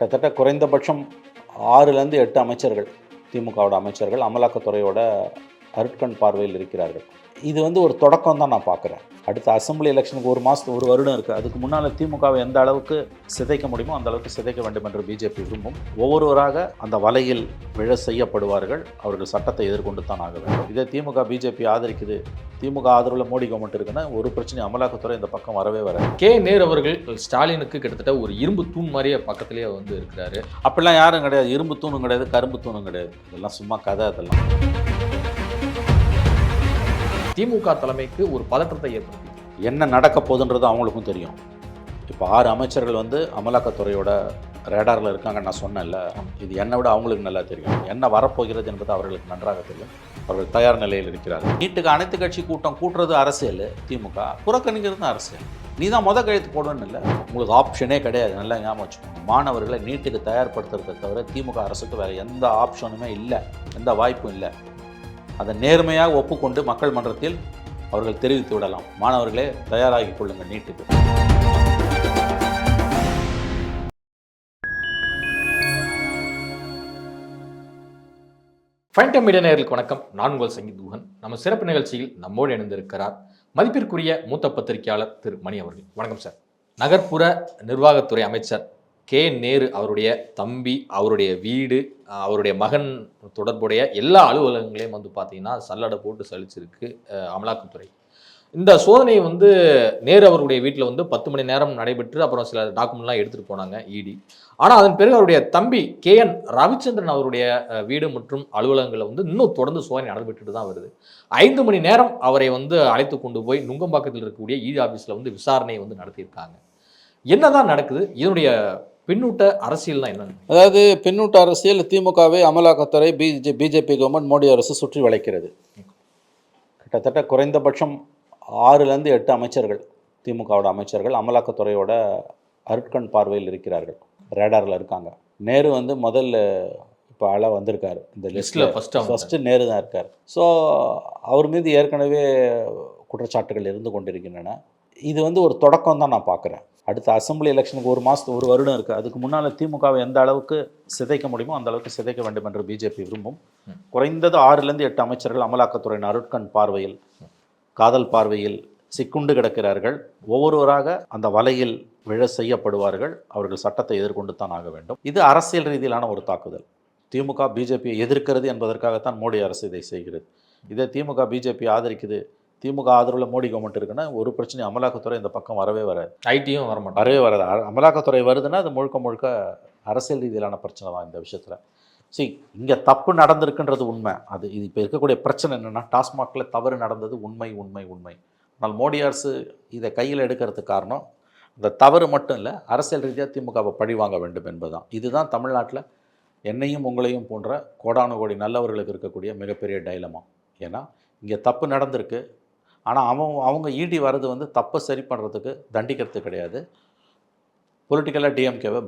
கிட்டத்தட்ட குறைந்தபட்சம் 6லேருந்து 8 அமைச்சர்கள், திமுகவோட அமைச்சர்கள் அமலாக்கத்துறையோட அருட்கண் பார்வையில் இருக்கிறார்கள். இது ஒரு தொடக்கம் தான் நான் பார்க்குறேன். அடுத்த அசெம்பிளி எலெக்ஷனுக்கு ஒரு வருடம் இருக்குது. அதுக்கு முன்னால் திமுகவை எந்த அளவுக்கு சிதைக்க முடியுமோ அந்த அளவுக்கு சிதைக்க வேண்டும் என்று பிஜேபி விரும்பும். ஒவ்வொருவராக அந்த வலையில் விழ செய்யப்படுவார்கள். அவர்கள் சட்டத்தை எதிர்கொண்டு தான் ஆக வேண்டும். இதே திமுக பிஜேபி ஆதரிக்குது, திமுக ஆதரவில் மோடி கவர்மெண்ட் இருக்குன்னா ஒரு பிரச்சனை அமலாக்கத்துறை இந்த பக்கம் வரவே வராது. கே நேரு அவர்கள் ஸ்டாலினுக்கு கிட்டத்தட்ட ஒரு இரும்பு தூண் மாதிரியே பக்கத்திலேயே இருக்கிறாரு. அப்படிலாம் யாரும் கிடையாது. இரும்பு தூணும் கிடையாது, கரும்பு தூணும் கிடையாது. இதெல்லாம் சும்மா கதை. அதெல்லாம் திமுக தலைமைக்கு ஒரு பதற்றத்தை ஏற்படுத்தி என்ன நடக்க போகுதுன்றது அவங்களுக்கும் தெரியும். இப்போ 6 அமைச்சர்கள் அமலாக்கத்துறையோட ரேடாரில் இருக்காங்கன்னு நான் சொன்னேன்ல, இது என்னை விட அவங்களுக்கு நல்லா தெரியும். என்ன வரப்போகிறது என்பது அவர்களுக்கு நன்றாக தெரியும். அவர்கள் தயார் நிலையில் இருக்கிறார்கள். நீட்டுக்கு அனைத்து கட்சி கூட்டம் கூட்டுறது அரசியல், திமுக புறக்கணிக்கிறது தான் அரசியல். நீ தான் கையெழுத்து போடணும்னு இல்லை, உங்களுக்கு ஆப்ஷனே கிடையாது. நல்லா ஞாபகம் வச்சுக்கோங்க. மாணவர்களை நீட்டுக்கு தயார்படுத்துறதை தவிர திமுக அரசுக்கு வேறு எந்த ஆப்ஷனுமே இல்லை, எந்த வாய்ப்பும் இல்லை. அதை நேர்மையாக ஒப்புக்கொண்டு மக்கள் மன்றத்தில் அவர்கள் தெரிவித்து விடலாம். மாணவர்களே தயாராகி கொள்ளுங்கள் நீட்டுக்கு. ஃபைன் டைம் மீடியா நேயர்களுக்கு வணக்கம். நான் உங்கள் சங்கீத் குஹன். நம்ம சிறப்பு நிகழ்ச்சியில் நம்மோடு இணைந்திருக்கிறார் மதிப்பிற்குரிய மூத்த பத்திரிகையாளர் திரு மணி அவர்கள். வணக்கம் சார். நகர்ப்புற நிர்வாகத்துறை அமைச்சர் கே நேரு அவருடைய தம்பி, அவருடைய வீடு, அவருடைய மகன் தொடர்புடைய எல்லா அலுவலகங்களையும் பார்த்தீங்கன்னா சல்லடை போட்டு சலிச்சிருக்கு அமலாக்கத்துறை. இந்த சோதனை நேரு அவருடைய வீட்டில் 10 மணி நேரம் நடைபெற்று அப்புறம் சில டாக்குமெண்ட்லாம் எடுத்துகிட்டு போனாங்க இடி. ஆனால் அதன் பிறகு அவருடைய தம்பி KN ரவிச்சந்திரன் அவருடைய வீடு மற்றும் அலுவலகங்களில் இன்னும் தொடர்ந்து சோதனை நடைபெற்றுட்டு தான் வருது. 5 மணி நேரம் அவரை அழைத்து கொண்டு போய் நுங்கம்பாக்கத்தில் இருக்கக்கூடிய இடி ஆஃபீஸில் விசாரணையை நடத்தியிருக்காங்க. என்னதான் நடக்குது? இதனுடைய பின்னூட்ட அரசியல் தான் என்ன? அதாவது பின்னூட்ட அரசியல், திமுகவை அமலாக்கத்துறை பிஜேபி கவர்மெண்ட் மோடி அரசு சுற்றி வளைக்கிறது. கிட்டத்தட்ட குறைந்தபட்சம் 6லேருந்து 8 அமைச்சர்கள், திமுகவோட அமைச்சர்கள் அமலாக்கத்துறையோட அருட்கண் பார்வையில் இருக்கிறார்கள், ரேடாரில் இருக்காங்க. நேரு முதல்ல இப்போ ஆளாக வந்திருக்காரு இந்த லிஸ்ட்டில். ஃபஸ்ட்டு நேரு தான் இருக்கார். ஸோ அவர் மீது ஏற்கனவே குற்றச்சாட்டுகள் இருந்து கொண்டிருக்கின்றன. இது ஒரு தொடக்கம் தான் நான் பார்க்குறேன். அடுத்த அசெம்பிளி எலெக்ஷனுக்கு ஒரு வருடம் இருக்குது. அதுக்கு முன்னால் திமுகவை எந்த அளவுக்கு சிதைக்க முடியுமோ அந்த அளவுக்கு சிதைக்க வேண்டும் என்று பிஜேபி விரும்பும். குறைந்தது 6லேருந்து 8 அமைச்சர்கள் அமலாக்கத்துறையின் அருட்கண் பார்வையில், காதல் பார்வையில் சிக்குண்டு கிடக்கிறார்கள். ஒவ்வொருவராக அந்த வலையில் விழ செய்யப்படுவார்கள். அவர்கள் சட்டத்தை எதிர்கொண்டு தான் ஆக வேண்டும். இது அரசியல் ரீதியிலான ஒரு தாக்குதல். திமுக பிஜேபியை எதிர்க்கிறது என்பதற்காகத்தான் மோடி அரசு இதை செய்கிறது. இதே திமுக பிஜேபி ஆதரிக்குது, திமுக ஆதரவில் மோடி கவர்மெண்ட் இருக்குன்னா ஒரு பிரச்சனை அமலாக்கத்துறை இந்த பக்கம் வரவே வராது. ஐடியும் வரவே வராது. அமலாக்கத்துறை வருதுன்னா அது முழுக்க அரசியல் ரீதியிலான பிரச்சனை தான் இந்த விஷயத்தில். இங்கே தப்பு நடந்திருக்குன்றது உண்மை. இது இப்போ இருக்கக்கூடிய பிரச்சனை என்னென்னா, டாஸ்மாகில் தவறு நடந்தது உண்மை. ஆனால் மோடி அரசு இதை கையில் எடுக்கிறதுக்கு காரணம் அந்த தவறு மட்டும் இல்லை, அரசியல் ரீதியாக திமுகவை பழி வாங்க வேண்டும் என்பதுதான். இதுதான் தமிழ்நாட்டில் என்னையும் உங்களையும் போன்ற கோடானு கோடி நல்லவர்களுக்கு இருக்கக்கூடிய மிகப்பெரிய டைலமா. ஏன்னா இங்கே தப்பு நடந்திருக்கு, ஆனால் அவங்க ஈடி வர்றது தப்பை சரி பண்ணுறதுக்கு, தண்டிக்கிறதுக்கு கிடையாது. பொலிட்டிக்கலாக டிஎம்கேவை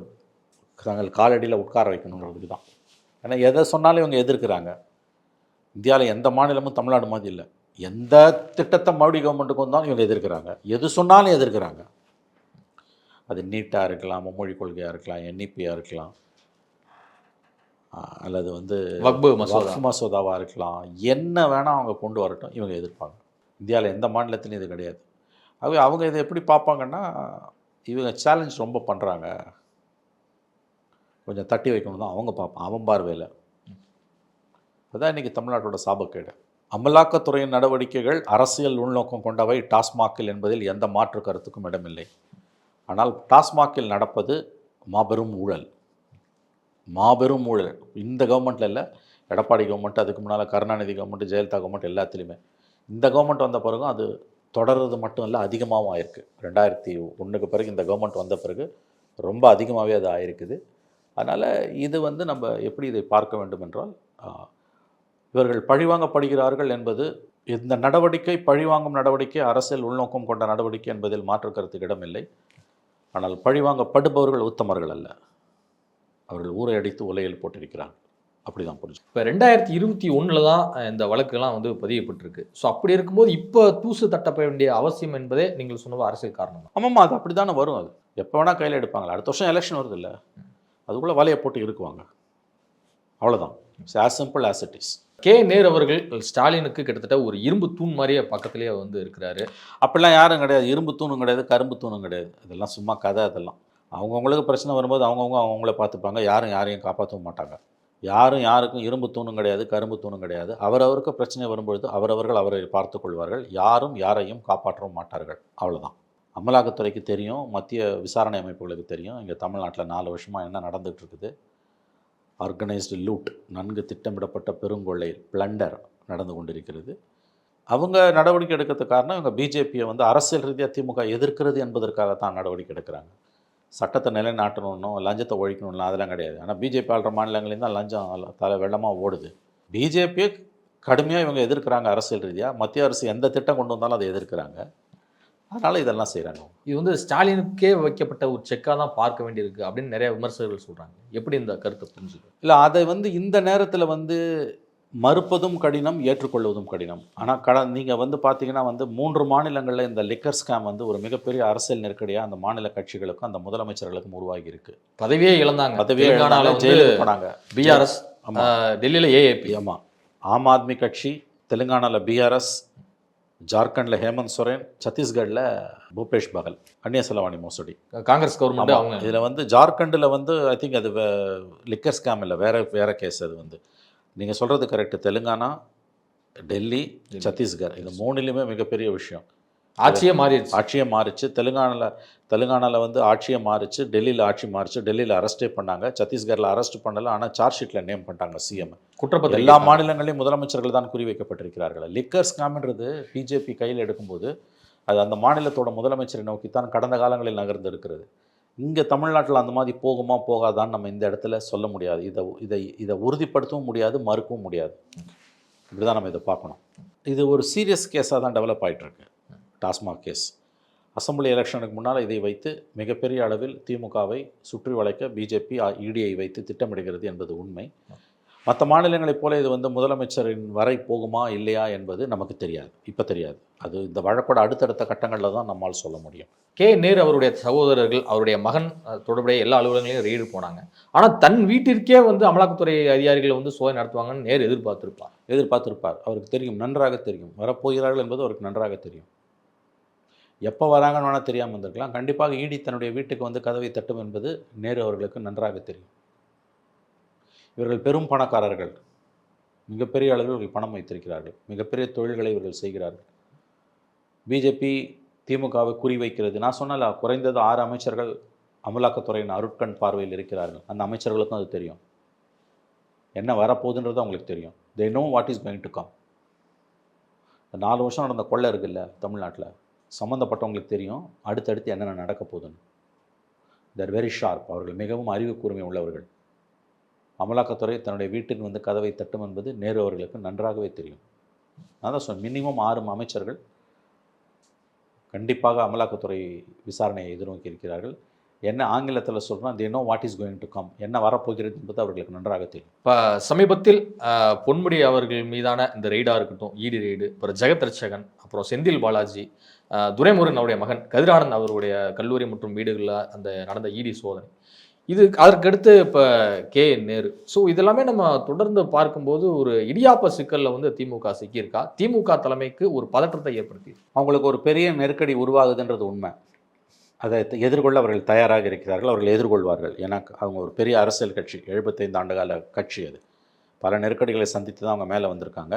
தாங்கள் காலடியில் உட்கார வைக்கணுங்கிறதுக்கு தான். ஏன்னா எதை சொன்னாலும் இவங்க எதிர்க்கிறாங்க. இந்தியாவில் எந்த மாநிலமும் தமிழ்நாடு மாதிரி இல்லை. எந்த திட்டத்தை மோடி கவர்மெண்ட்டுக்கு வந்தாலும் இவங்க எதிர்க்கிறாங்க. எது சொன்னாலும் எதிர்க்கிறாங்க. அது நீட்டாக இருக்கலாம், மும்மொழி கொள்கையாக இருக்கலாம், என்இபியாக இருக்கலாம், அல்லது வக்பு மசோதாவாக இருக்கலாம். என்ன வேணால் அவங்க கொண்டு வரட்டும், இவங்க எதிர்ப்பாங்க. இந்தியாவில் எந்த மாநிலத்திலையும் இது கிடையாது. ஆகவே அவங்க இதை எப்படி பார்ப்பாங்கன்னா, இவங்க சேலஞ்ச் ரொம்ப பண்ணுறாங்க, கொஞ்சம் தட்டி வைக்கணும் தான் அவங்க பார்ப்பான் அவன் பார்வையில். அதுதான் இன்றைக்கி தமிழ்நாட்டோட சாபக்கேடு. அமலாக்கத்துறையின் நடவடிக்கைகள் அரசியல் உள்நோக்கம் கொண்டவை டாஸ்மாகில் என்பதில் எந்த மாற்று கருத்துக்கும் இடமில்லை. ஆனால் டாஸ்மாகில் நடப்பது மாபெரும் ஊழல். இந்த கவர்மெண்ட்டில் இல்லை, எடப்பாடி கவர்மெண்ட், அதுக்கு முன்னால் கருணாநிதி கவர்மெண்ட், ஜெயலலிதா கவர்மெண்ட், எல்லாத்துலேயுமே. இந்த கவர்மெண்ட் வந்த பிறகும் அது தொடர்றது மட்டும் இல்லை, அதிகமாகவும் ஆயிருக்கு. 2001 பிறகு இந்த கவர்மெண்ட் வந்த பிறகு ரொம்ப அதிகமாகவே அது ஆயிருக்குது. அதனால் இது நம்ம எப்படி இதை பார்க்க வேண்டும் என்றால், இவர்கள் பழிவாங்கப்படுகிறார்கள் என்பது, இந்த நடவடிக்கை பழிவாங்கும் நடவடிக்கை, அரசியல் உள்நோக்கம் கொண்ட நடவடிக்கை என்பதில் மாற்று கருத்துக்கு இடமில்லை. ஆனால் பழிவாங்கப்படுபவர்கள் உத்தமர்கள் அல்ல, அவர்கள் ஊரை அடித்து உலையில் போட்டிருக்கிறார்கள். அப்படி தான் புரிஞ்சு. இப்போ 2021 தான் இந்த வழக்குலாம் பதியப்பட்டிருக்கு. ஸோ அப்படி இருக்கும்போது இப்போ தூசு தட்டப்பட வேண்டிய அவசியம் என்பதே நீங்கள் சொன்ன அரசியல் காரணம். ஆமாம்மா, அது அப்படி தானே வரும். அது எப்போ வேணால் கையில் எடுப்பாங்களா? அடுத்த வருஷம் எலெக்ஷன் வருது இல்லை, அதுக்குள்ளே வலையை போட்டு இருக்குவாங்க. அவ்வளோதான். It's as simple as it is. Nehru அவர்கள் ஸ்டாலினுக்கு கிட்டத்தட்ட ஒரு இரும்பு தூண் மாதிரியே பக்கத்திலேயே வந்து இருக்கிறாரு. அப்படிலாம் யாரும் கிடையாது. இரும்பு தூணும் கிடையாது, கரும்பு தூணும் கிடையாது. அதெல்லாம் சும்மா கதை. அதெல்லாம் அவங்கவுங்களுக்கு பிரச்சனை வரும்போது அவங்கள பார்த்துப்பாங்க. யாரும் யாரையும் காப்பாற்றவும் மாட்டாங்க. யாரும் யாருக்கும் இரும்பு தூணும் கிடையாது, கரும்பு தூணும் கிடையாது. அவரவருக்கு பிரச்சனை வரும்பொழுது அவரவர்கள் அவரை பார்த்து கொள்வார்கள். யாரும் யாரையும் காப்பாற்றவும் மாட்டார்கள். அவ்வளோதான். அமலாக்கத்துறைக்கு தெரியும், மத்திய விசாரணை அமைப்புகளுக்கு தெரியும், இங்கே தமிழ்நாட்டில் 4 வருஷமாக என்ன நடந்துகிட்டு இருக்குது. ஆர்கனைஸ்டு லூட், நன்கு திட்டமிடப்பட்ட பெருங்கொள்ளை, பிளண்டர் நடந்து கொண்டிருக்கிறது. அவங்க நடவடிக்கை எடுக்கிறதுக்கு காரணம் இவங்க பிஜேபியை வந்து அரசியல் ரீதியாக திமுக எதிர்க்கிறது என்பதற்காக தான் நடவடிக்கை எடுக்கிறாங்க. சட்டத்தை நிலைநாட்டணும், லஞ்சத்தை ஒழிக்கணும்லாம் அதெல்லாம் கிடையாது. ஆனால் பிஜேபி ஆளுற மாநிலங்களையும் தான் லஞ்சம் தலை வெள்ளமாக ஓடுது. பிஜேபியை கடுமையாக இவங்க எதிர்க்கிறாங்க அரசியல் ரீதியாக. மத்திய அரசு எந்த திட்டம் கொண்டு வந்தாலும் அதை எதிர்க்கிறாங்க. அதனால் இதெல்லாம் செய்கிறாங்க. இது வந்து ஸ்டாலினுக்கே வைக்கப்பட்ட ஒரு செக்காக தான் பார்க்க வேண்டியிருக்கு அப்படின்னு நிறைய விமர்சகர்கள் சொல்கிறாங்க. எப்படி இந்த கருத்தை புரிஞ்சுக்க? இல்லை, அதை வந்து இந்த நேரத்தில் வந்து மறுப்பதும் கடினம், ஏற்றுக்கொள்வதும் கடினம். ஆனால் நீங்கள் வந்து பார்த்தீங்கன்னா வந்து 3 மாநிலங்களில் இந்த லிக்கர் ஸ்கேம் வந்து ஒரு மிகப்பெரிய அரசியல் நெருக்கடியாக அந்த மாநில கட்சிகளுக்கும் அந்த முதலமைச்சர்களுக்கும் உருவாகி இருக்கு. பதவியே இழந்தாங்க. தெலுங்கானாவில் ஜெயிலுக்கு போனாங்க. பிஆர்எஸ், டெல்லியில் ஏஏபி. ஆமாம், ஆம் ஆத்மி கட்சி, தெலுங்கானாவில் பிஆர்எஸ், ஜார்க்கண்டில் ஹேமந்த் சோரன், சத்தீஸ்கரில் பூபேஷ் பகல், அந்நிய செலவாணி மோசடி, காங்கிரஸ் கவர்மெண்ட். அவங்க இதில் வந்து ஜார்க்கண்டில் வந்து ஐ திங்க் அது லிக்கர் ஸ்கேம் இல்லை, வேற கேஸ். அது வந்து நீங்கள் சொல்கிறது கரெக்டு. தெலுங்கானா, டெல்லி, சத்தீஸ்கர், இது 3லையுமே மிகப்பெரிய விஷயம். ஆட்சியே மாறிச்சு. தெலுங்கானாவில் வந்து ஆட்சியை மாறிச்சு, டெல்லியில் ஆட்சி மாறிச்சு. டெல்லியில் அரெஸ்டே பண்ணாங்க, சத்தீஸ்கரில் அரெஸ்ட் பண்ணலை. ஆனால் சார்ஜ் ஷீட்டில் நேம் பண்ணிட்டாங்க சிஎம். குற்றப்பத்திரிகை. எல்லா மாநிலங்களையும் முதலமைச்சர்கள் தான் குறிவைக்கப்பட்டிருக்கிறார்கள். லிக்கர் ஸ்கேம்ன்றது பிஜேபி கையில் எடுக்கும்போது அது அந்த மாநிலத்தோட முதலமைச்சரை நோக்கித்தான் கடந்த காலங்களில் நகர்ந்து இருக்கிறது. இங்கே தமிழ்நாட்டில் அந்த மாதிரி போகுமா போகாதான்னு நம்ம இந்த இடத்துல சொல்ல முடியாது. இதை உறுதிப்படுத்தவும் முடியாது, மறுக்கவும் முடியாது. இப்படி தான் நம்ம இதை பார்க்கணும். இது ஒரு சீரியஸ் கேஸாக தான் டெவலப் ஆகிட்டுருக்கு. டாஸ்மாக் கேஸ் அசம்பிளி எலெக்ஷனுக்கு முன்னால் இதை வைத்து மிகப்பெரிய அளவில் திமுகவை சுற்றி வளைக்க பிஜேபி இடியை வைத்து திட்டமிடுகிறது என்பது உண்மை. மற்ற மாநிலங்களைப் போல இது வந்து முதலமைச்சரின் வரை போகுமா இல்லையா என்பது நமக்கு தெரியாது, இப்போ தெரியாது. அது இந்த வழக்கோட அடுத்தடுத்த கட்டங்களில் தான் நம்மால் சொல்ல முடியும். நேரு அவருடைய சகோதரர்கள், அவருடைய மகன் தொடர்புடைய எல்லா அலுவலகங்களையும் ரெய்டு போனாங்க. ஆனால் தன் வீட்டிற்கே வந்து அமலாக்கத்துறை அதிகாரிகள் வந்து சோதனை நடத்துவாங்கன்னு நேரு எதிர்பார்த்திருப்பார். அவருக்கு தெரியும், நன்றாக தெரியும். வரப்போகிறார்கள் என்பது அவருக்கு நன்றாக தெரியும். எப்போ வராங்கன்னு வேணால் தெரியாமல் இருந்திருக்கலாம். கண்டிப்பாக இடி தன்னுடைய வீட்டுக்கு வந்து கதவை தட்டும் என்பது நேரு அவர்களுக்கு நன்றாக தெரியும். இவர்கள் பெரும் பணக்காரர்கள், மிகப்பெரிய அளவில் இவர்கள் பணம் வைத்திருக்கிறார்கள், மிகப்பெரிய தொழில்களை இவர்கள் செய்கிறார்கள். பிஜேபி திமுகவை குறிவைக்கிறது. நான் சொன்னல, குறைந்தது 6 அமைச்சர்கள் அமலாக்கத்துறையின் அருட்கண் பார்வையில் இருக்கிறார்கள். அந்த அமைச்சர்களுக்கும் அது தெரியும், என்ன வரப்போகுதுன்றது அவங்களுக்கு தெரியும். They know what is going to come. 4 வருஷம் நடந்த கொள்ளை இருக்குல்ல தமிழ்நாட்டில், சம்மந்தப்பட்டவங்களுக்கு தெரியும் அடுத்தடுத்து என்னென்ன நடக்க போகுதுன்னு. தேர் வெரி ஷார்ப். அவர்கள் மிகவும் அறிவு கூர்மை உள்ளவர்கள். அமலாக்கத்துறை தன்னுடைய வீட்டிற்கு வந்து கதவை தட்டும் என்பது நேரு அவர்களுக்கு நன்றாகவே தெரியும். நான் தான் சொன்னேன், மினிமம் 6 அமைச்சர்கள் கண்டிப்பாக அமலாக்கத்துறை விசாரணையை எதிர்நோக்கி இருக்கிறார்கள். என்ன ஆங்கிலத்தில் சொல்கிறோம், they know what is going to come, என்ன வரப்போகிறது என்பது அவர்களுக்கு நன்றாக தெரியும். இப்போ சமீபத்தில் பொன்முடி அவர்கள் மீதான இந்த ரெய்டாக இருக்கட்டும், இடி ரெய்டு, அப்புறம் ஜெகத் ரட்சகன், அப்புறம் செந்தில் பாலாஜி, துரைமுருகன் அவருடைய மகன் கதிரானந்த் அவருடைய கல்லூரி மற்றும் வீடுகளில் அந்த நடந்த இடி சோதனை, இது அதற்கடுத்து இப்போ நேரு. ஸோ இதெல்லாமே நம்ம தொடர்ந்து பார்க்கும்போது ஒரு இடியாப்ப சிக்கலில் வந்து திமுக சிக்கியிருக்கா. திமுக தலைமைக்கு ஒரு பதற்றத்தை ஏற்படுத்தி அவங்களுக்கு ஒரு பெரிய நெருக்கடி உருவாகுதுன்றது உண்மை. அதை எதிர்கொள்ள அவர்கள் தயாராக இருக்கிறார்கள், அவர்கள் எதிர்கொள்வார்கள். ஏன்னா அவங்க ஒரு பெரிய அரசியல் கட்சி, 75 ஆண்டுகால கட்சி. அது பல நெருக்கடிகளை சந்தித்து தான் அவங்க மேலே வந்திருக்காங்க.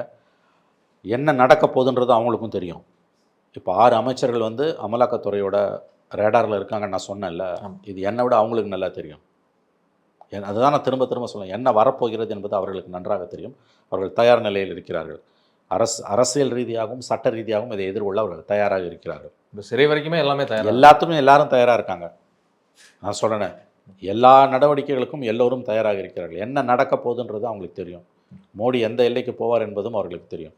என்ன நடக்க போகுதுன்றது அவங்களுக்கும் தெரியும். இப்போ 6 அமைச்சர்கள் வந்து அமலாக்கத்துறையோட ரேடாரில் இருக்காங்கன்னு நான் சொன்னேன்ல, இது என்னை விட அவங்களுக்கு நல்லா தெரியும். அதுதான் நான் திரும்ப திரும்ப சொல்லுவேன், என்ன வரப்போகிறது என்பது அவர்களுக்கு நன்றாக தெரியும். அவர்கள் தயார் நிலையில் இருக்கிறார்கள். அரசியல் ரீதியாகவும் சட்ட ரீதியாகவும் இதை எதிர்கொள்ள அவர்கள் தயாராக இருக்கிறார்கள். இந்த சிறை வரைக்குமே எல்லாமே தயார், எல்லாரும் தயாராக இருக்காங்க. நான் சொல்கிறேன், எல்லா நடவடிக்கைகளுக்கும் எல்லோரும் தயாராக இருக்கிறார்கள். என்ன நடக்க போகுதுன்றது அவங்களுக்கு தெரியும். மோடி எந்த எல்லைக்கு போவார் என்பதும் அவர்களுக்கு தெரியும்.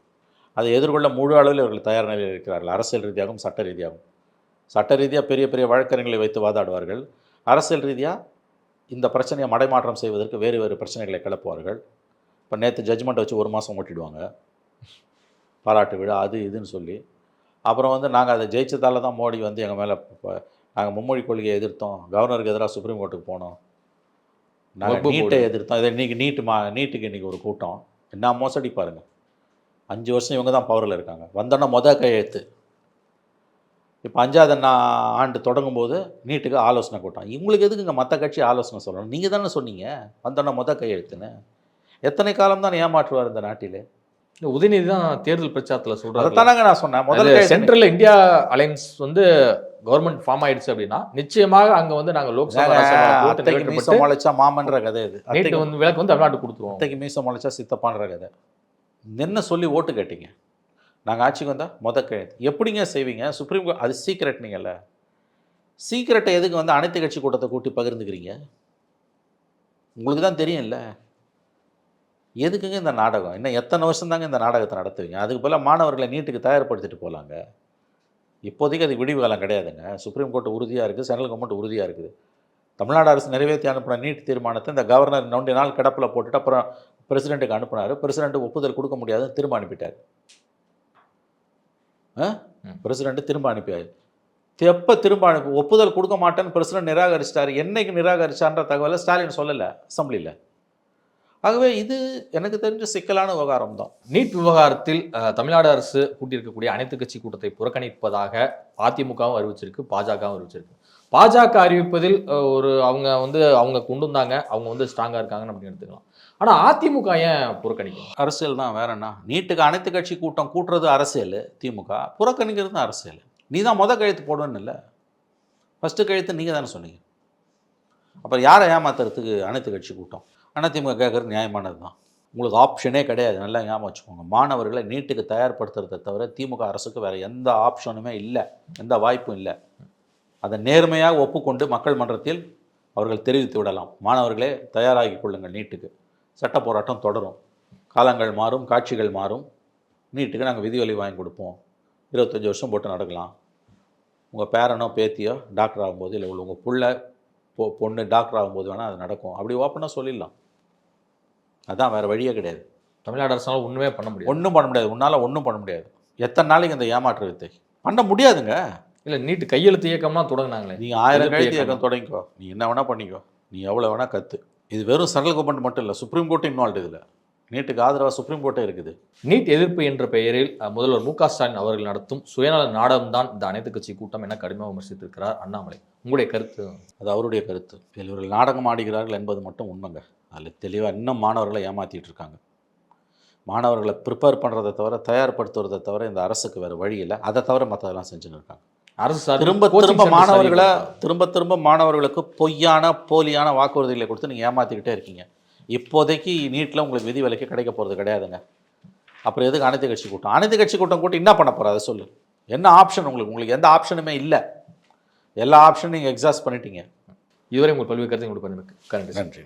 அதை எதிர்கொள்ள முழு அளவில் அவர்கள் தயார் நிலையில் இருக்கிறார்கள், அரசியல் ரீதியாகவும் சட்ட ரீதியாகவும். சட்ட ரீதியாக பெரிய பெரிய வழக்கறிஞர்களை வைத்து வாதாடுவார்கள். அரசியல் ரீதியாக இந்த பிரச்சனையை மடைமாற்றம் செய்வதற்கு வேறு வேறு பிரச்சனைகளை கிளப்புவார்கள். இப்போ நேற்று ஜட்ஜ்மெண்ட்டை வச்சு 1 மாதம் ஓட்டிடுவாங்க, பாராட்டு விழா அது இதுன்னு சொல்லி. அப்புறம் வந்து நாங்கள் அதை ஜெயிச்சதால தான் மோடி வந்து எங்கள் மேலே நாங்கள் மும்மொழி கொள்கையை எதிர்த்தோம், கவர்னருக்கு எதிராக சுப்ரீம் கோர்ட்டுக்கு போனோம், நாங்கள் வக்பு நீட்டை எதிர்த்தோம். இதை இன்றைக்கி நீட்டுக்கு இன்றைக்கி ஒரு கூட்டம் என்ன மோசடி பாருங்கள். 5 வருஷம் இவங்க தான் பவரில் இருக்காங்க. வந்தோன்னா கையெழுத்து. இப்போ 5வது ஆண்டு தொடங்கும் போது நீட்டுக்கு ஆலோசனை கூட்டம். இவங்களுக்கு எதுக்குங்க மற்ற கட்சி ஆலோசனை சொல்லணும்? நீங்கள் தானே சொன்னீங்க வந்தோன்னா கையெழுத்துன்னு. எத்தனை காலம் தான் ஏமாற்றுவார் இந்த நாட்டிலே? உதயநிதி தான் தேர்தல் பிரச்சாரத்தில் சொல்றாரு. அதைத்தானாங்க நான் சொன்னேன். முதல்ல சென்ட்ரல் இந்தியா அலையன்ஸ் வந்து கவர்மெண்ட் ஃபார்ம் ஆயிடுச்சு அப்படின்னா நிச்சயமாக அங்க வந்து நாங்க லோக்சபா அத்தைக்கு மீச முளைச்சா மாமன்ற கதை இது. நீட் வந்து விளக்கு வந்து தமிழ்நாட்டு கொடுத்துருவோம். அத்தைக்கு மீச முளைச்சா சித்தப்பான்ற கதை. என்ன சொல்லி ஓட்டு கேட்டீங்க? நாங்கள் ஆட்சிக்கு வந்தால் கையெழுத்து. எப்படிங்க செய்வீங்க? சுப்ரீம் கோர்ட் அது சீக்ரெட். நீங்கள்ல சீக்ரெட்டை எதுக்கு வந்து அனைத்து கட்சி கூட்டத்தை கூட்டி பகிர்ந்துக்கிறீங்க? உங்களுக்கு தான் தெரியும்ல. எதுக்குங்க இந்த நாடகம்? இன்னும் எத்தனை வருஷம் தாங்க இந்த நாடகத்தை நடத்துவீங்க? அதுக்கு போல் மாணவர்களை நீட்டுக்கு தயார்படுத்திட்டு போகலாங்க. இப்போதைக்கு அதுக்கு விடிவு காலம் கிடையாதுங்க. சுப்ரீம் கோர்ட் உறுதியாக இருக்குது, சென்ட்ரல் கவர்மெண்ட் உறுதியாக இருக்குது. தமிழ்நாடு அரசு நிறைவேற்றி அனுப்பின நீட் தீர்மானத்தை இந்த கவர்னர் 2 நாள் கிடப்பில் போட்டுட்டு அப்புறம் பிரசிடெண்ட்டுக்கு அனுப்புனார். பிரசிடெண்ட்டு ஒப்புதல் கொடுக்க முடியாதுன்னு திரும்ப அனுப்பிட்டார். பிரசிடெண்ட்டு திரும்ப அனுப்பியார். எப்போ திரும்ப ஒப்புதல் கொடுக்க மாட்டேன்னு பிரசிடெண்ட் நிராகரிச்சிட்டார். என்னைக்கு நிராகரிச்சான்ற தகவலை ஸ்டாலின் சொல்லலை அசம்பிளியில். ஆகவே இது எனக்கு தெரிஞ்ச சிக்கலான விவகாரம் தான். நீட் விவகாரத்தில் தமிழ்நாடு அரசு கூட்டியிருக்கக்கூடிய அனைத்து கட்சி கூட்டத்தை புறக்கணிப்பதாக அதிமுகவும் அறிவிச்சிருக்கு, பாஜகவும் அறிவிச்சிருக்கு. பாஜக அறிவிப்பதில் அவங்க கொண்டு வந்தாங்க, அவங்க வந்து ஸ்ட்ராங்காக இருக்காங்கன்னு அப்படின்னு எடுத்துக்கலாம். ஆனால் அதிமுக ஏன் புறக்கணிக்கும்? அரசியல் தான், வேற என்ன? நீட்டுக்கு அனைத்து கட்சி கூட்டம் கூட்டுறது அரசியல், திமுக புறக்கணிக்கிறது தான் அரசியல். நீ தான் கையெழுத்து போடணும்னு இல்லை, ஃபஸ்ட்டு கையெழுத்து நீங்கள் தானே சொன்னீங்க. அப்புறம் யாரை ஏமாத்துறதுக்கு அனைத்து கட்சி கூட்டம்? அதிமுக கேட்குறது நியாயமானது தான். உங்களுக்கு ஆப்ஷனே கிடையாது, நல்லா ஞாபகம் வச்சுக்கோங்க. மாணவர்களை நீட்டுக்கு தயார்படுத்துறதை தவிர திமுக அரசுக்கு வேறு எந்த ஆப்ஷனுமே இல்லை, எந்த வாய்ப்பும் இல்லை. அதை நேர்மையாக ஒப்புக்கொண்டு மக்கள் மன்றத்தில் அவர்கள் தெரிவித்து விடலாம். மாணவர்களே தயாராகி கொள்ளுங்கள், நீட்டுக்கு சட்ட போராட்டம் தொடரும், காலங்கள் மாறும், காட்சிகள் மாறும், நீட்டுக்கு நாங்கள் விதிவழி வாங்கி கொடுப்போம், 25 வருஷம் போட்டு நடக்கலாம். உங்கள் பேரனோ பேத்தியோ டாக்டர் ஆகும்போது, இல்லை உங்கள் புள்ள பொண்ணு டாக்டர் ஆகும்போது வேணால் அது நடக்கும். அப்படி ஓப்பனாக சொல்லிடலாம். அதான், வேறு வழியே கிடையாது. தமிழ்நாடு அரசால் ஒன்றுமே பண்ண முடியாது. ஒன்றும் பண்ண முடியாது. உன்னால் ஒன்றும் பண்ண முடியாது. எத்தனை நாளைக்கு இந்த ஏமாற்று வித்தை பண்ண முடியாதுங்க. இல்லை, நீட்டு கையெழுத்து இயக்கம்லாம் தொடங்கினாங்களே. நீங்கள் 1000 கையெழுத்து இயக்கம் தொடங்கிக்கோ, நீ என்ன வேணால் பண்ணிக்கோ, நீ எவ்வளோ வேணால் கற்று. இது வெறும் சென்ட்ரல் கவர்மெண்ட் மட்டும் இல்லை, சுப்ரீம் கோர்ட்டு இன்வால்வ் இதில். நீட்டுக்கு ஆதரவாக சுப்ரீம் கோர்ட்டே இருக்குது. நீட் எதிர்ப்பு என்ற பெயரில் முதல்வர் மு க ஸ்டாலின் அவர்கள் நடத்தும் சுயநல நாடகம்தான் இந்த அனைத்து கட்சி கூட்டம் என கடுமையாக விமர்சித்திருக்கிறார் அண்ணாமலை. உங்களுடைய கருத்து? அது அவருடைய கருத்து. இவர்கள் நாடகம் ஆடுகிறார்கள் என்பது மட்டும் உண்மைங்க. அதில் தெளிவாக இன்னும் மாணவர்களை ஏமாற்றிட்டு இருக்காங்க. மாணவர்களை ப்ரிப்பேர் பண்ணுறதை தவிர, தயார்படுத்துவதை தவிர இந்த அரசுக்கு வேறு வழி இல்லை. அதை தவிர மற்றதெல்லாம் செஞ்சுன்னு இருக்காங்க. அரசு திரும்ப மாணவர்களுக்கு பொய்யான போலியான வாக்குறுதிகளை கொடுத்து நீங்கள் ஏமாற்றிக்கிட்டே இருக்கீங்க. இப்போதைக்கு நீட்டில் உங்களுக்கு விதி விலக்கு கிடைக்க போகிறது கிடையாதுங்க. அப்புறம் எதுக்கு அனைத்து கட்சி கூட்டம்? அனைத்து கட்சி கூட்டம் கூட்டி என்ன பண்ண போகிற? அதை சொல்லு. என்ன ஆப்ஷன் உங்களுக்கு எந்த ஆப்ஷனுமே இல்லை. எல்லா ஆப்ஷனும் நீங்கள் எக்ஸாஸ்ட் பண்ணிட்டீங்க. இதுவரை உங்கள் பல்வேறு கருத்து கொடுப்பதற்கு நன்றி.